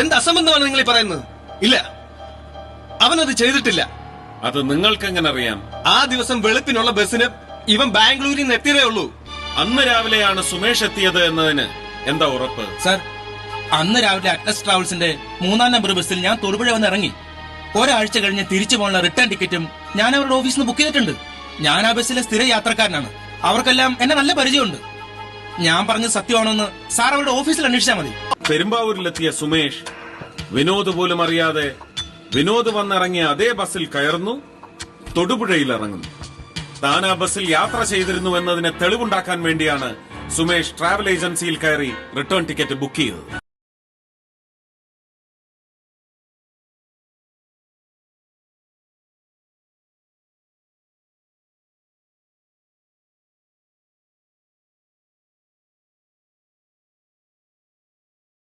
എന്ത് അസംബന്ധമാണ് നിങ്ങൾ ഈ പറയുന്നത്? ഇല്ല, അവനത് ചെയ്തിട്ടില്ല. അത് നിങ്ങൾക്ക് എങ്ങനെ അറിയാം? ആ ദിവസം വെളുപ്പിനുള്ള ബസ്സിന് ഇവൻ ബാംഗ്ലൂരിൽ നിന്ന് എത്തിയതേ ഉള്ളൂ. അന്ന് രാവിലെയാണ് സുമേഷ് എത്തിയത് എന്നതിന് എന്താ ഉറപ്പ്? സർ, അന്ന് രാവിലെ അറ്റ്ലസ് ട്രാവൽസിന്റെ 3-ാം നമ്പർ ബസ്സിൽ ഞാൻ തൊടുപുഴ വന്ന് ഇറങ്ങി. ഒരാഴ്ച കഴിഞ്ഞ് തിരിച്ചു പോകാനുള്ള റിട്ടേൺ ടിക്കറ്റും ഞാൻ അവരുടെ ഓഫീസിൽ നിന്ന് ബുക്ക് ചെയ്തിട്ടുണ്ട്. ഞാൻ ആ ബസ്സിലെ സ്ഥിര യാത്രക്കാരനാണ്. അവർക്കെല്ലാം എന്നെ നല്ല പരിചയമുണ്ട്. ഞാൻ പറഞ്ഞത് സത്യമാണോന്ന് സാർ അവരുടെ ഓഫീസിൽ അന്വേഷിച്ചാൽ മതി. പെരുമ്പാവൂരിലെത്തിയ സുമേഷ് വിനോദ് പോലും അറിയാതെ വിനോദ് വന്നിറങ്ങിയ അതേ ബസ്സിൽ കയറുന്നു, തൊടുപുഴയിൽ ഇറങ്ങുന്നു. താൻ ആ ബസ്സിൽ യാത്ര ചെയ്തിരുന്നു എന്നതിനെ തെളിവുണ്ടാക്കാൻ വേണ്ടിയാണ് സുമേഷ് ട്രാവൽ ഏജൻസിയിൽ കയറി റിട്ടേൺ ടിക്കറ്റ് ബുക്ക് ചെയ്തത്.